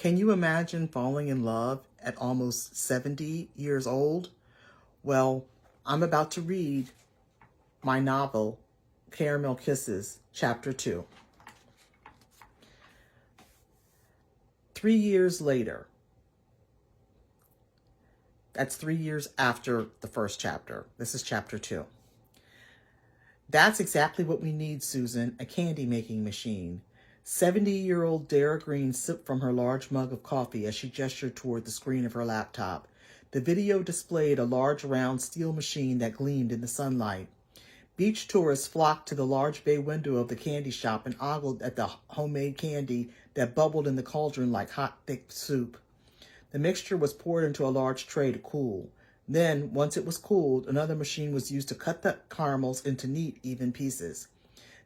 Can you imagine falling in love at almost 70 years old? Well, I'm about to read my novel, Caramel Kisses, Chapter 2. 3 years later. That's 3 years after the first chapter. This is Chapter 2. That's exactly what we need, Susan, a candy-making machine. 70-year-old Dara Green sipped from her large mug of coffee as she gestured toward the screen of her laptop. The video displayed a large round steel machine that gleamed in the sunlight. Beach tourists flocked to the large bay window of the candy shop and ogled at the homemade candy that bubbled in the cauldron like hot, thick soup. The mixture was poured into a large tray to cool. Then, once it was cooled, another machine was used to cut the caramels into neat, even pieces.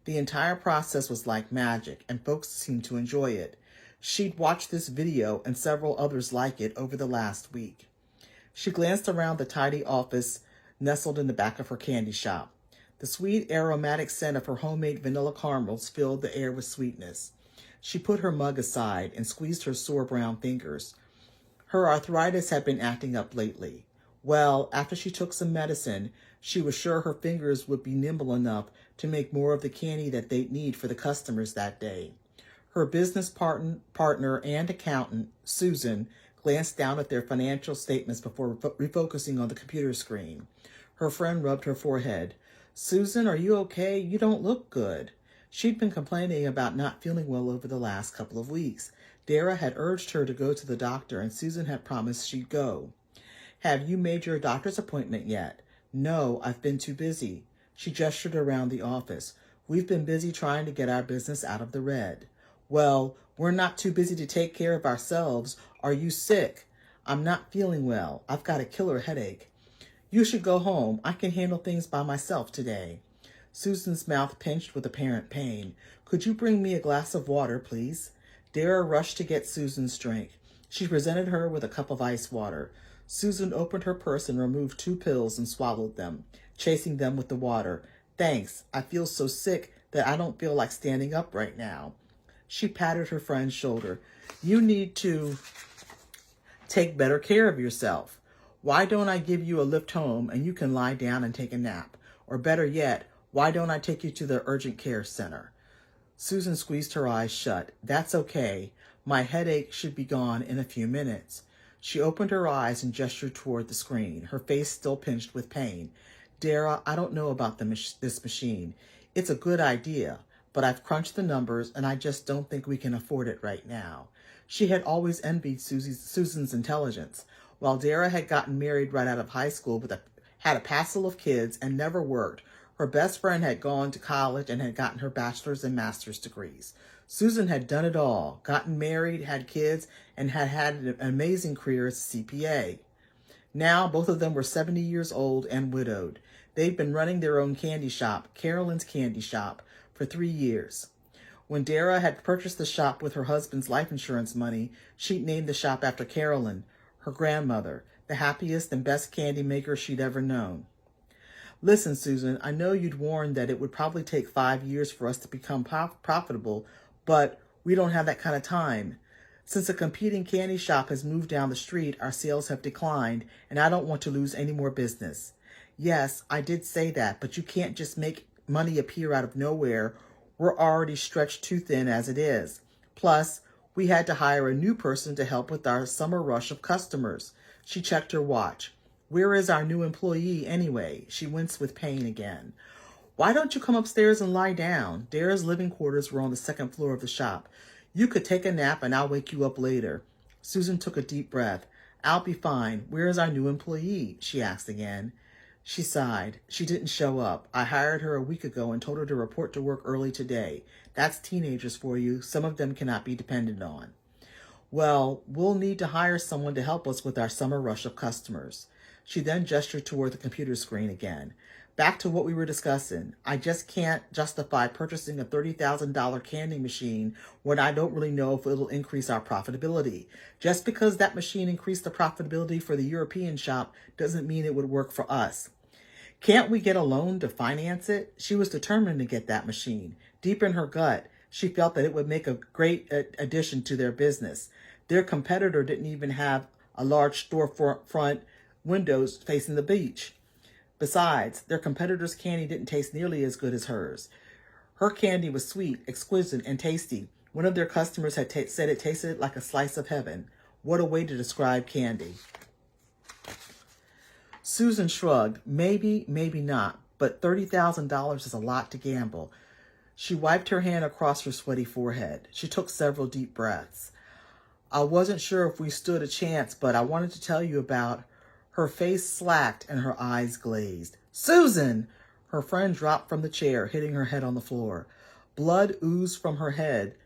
The entire process was like magic, and folks seemed to enjoy it. She'd watched this video and several others like it over the last week. She glanced around the tidy office nestled in the back of her candy shop. The sweet, aromatic scent of her homemade vanilla caramels filled the air with sweetness. She put her mug aside and squeezed her sore brown fingers. Her arthritis had been acting up lately. Well, after she took some medicine, she was sure her fingers would be nimble enough to make more of the candy that they'd need for the customers that day. Her business partner and accountant, Susan, glanced down at their financial statements before refocusing on the computer screen. Her friend rubbed her forehead. "Susan, are you okay? You don't look good." She'd been complaining about not feeling well over the last couple of weeks. Dara had urged her to go to the doctor, and Susan had promised she'd go. "Have you made your doctor's appointment yet?" "No, I've been too busy." She gestured around the office. "We've been busy trying to get our business out of the red." "Well, we're not too busy to take care of ourselves. Are you sick?" "I'm not feeling well. I've got a killer headache." "You should go home. I can handle things by myself today." Susan's mouth pinched with apparent pain. "Could you bring me a glass of water, please?" Dara rushed to get Susan's drink. She presented her with a cup of ice water. Susan opened her purse and removed 2 pills and swallowed them, chasing them with the water. "Thanks. I feel so sick that I don't feel like standing up right now." She patted her friend's shoulder. "You need to take better care of yourself. Why don't I give you a lift home and you can lie down and take a nap? Or better yet, why don't I take you to the urgent care center?" Susan squeezed her eyes shut. "That's okay. My headache should be gone in a few minutes." She opened her eyes and gestured toward the screen, her face still pinched with pain. "Dara, I don't know about this machine. It's a good idea, but I've crunched the numbers and I just don't think we can afford it right now." She had always envied Susan's intelligence. While Dara had gotten married right out of high school had a passel of kids and never worked, her best friend had gone to college and had gotten her bachelor's and master's degrees. Susan had done it all, gotten married, had kids, and had had an amazing career as a CPA. Now, both of them were 70 years old and widowed. They'd been running their own candy shop, Carolyn's Candy Shop, for 3 years. When Dara had purchased the shop with her husband's life insurance money, she'd named the shop after Carolyn, her grandmother, the happiest and best candy maker she'd ever known. "Listen, Susan, I know you'd warned that it would probably take 5 years for us to become profitable, but we don't have that kind of time. Since a competing candy shop has moved down the street, our sales have declined, and I don't want to lose any more business." "Yes, I did say that, but you can't just make money appear out of nowhere. We're already stretched too thin as it is. Plus, we had to hire a new person to help with our summer rush of customers." She checked her watch. "Where is our new employee anyway?" She winced with pain again. "Why don't you come upstairs and lie down?" Dara's living quarters were on the second floor of the shop. "You could take a nap and I'll wake you up later." Susan took a deep breath. "I'll be fine. Where is our new employee?" she asked again. She sighed. "She didn't show up. I hired her a week ago and told her to report to work early today. That's teenagers for you. Some of them cannot be depended on." "Well, we'll need to hire someone to help us with our summer rush of customers." She then gestured toward the computer screen again. "Back to what we were discussing. I just can't justify purchasing a $30,000 candy machine when I don't really know if it'll increase our profitability. Just because that machine increased the profitability for the European shop doesn't mean it would work for us. Can't we get a loan to finance it?" She was determined to get that machine. Deep in her gut, she felt that it would make a great addition to their business. Their competitor didn't even have a large storefront windows facing the beach. Besides, their competitor's candy didn't taste nearly as good as hers. Her candy was sweet, exquisite, and tasty. One of their customers had said it tasted like a slice of heaven. What a way to describe candy. Susan shrugged. Maybe, maybe not, but $30,000 is a lot to gamble. She wiped her hand across her sweaty forehead. She took several deep breaths. I wasn't sure if we stood a chance, but I wanted to tell you about. Her face slacked and her eyes glazed. Susan! Her friend dropped from the chair, hitting her head on the floor. Blood oozed from her head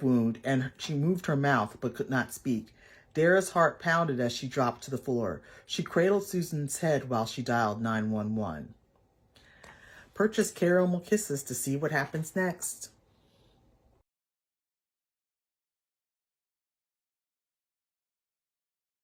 wound, and she moved her mouth but could not speak. Dara's heart pounded as she dropped to the floor. She cradled Susan's head while she dialed 911. Purchase Caramel Kisses to see what happens next.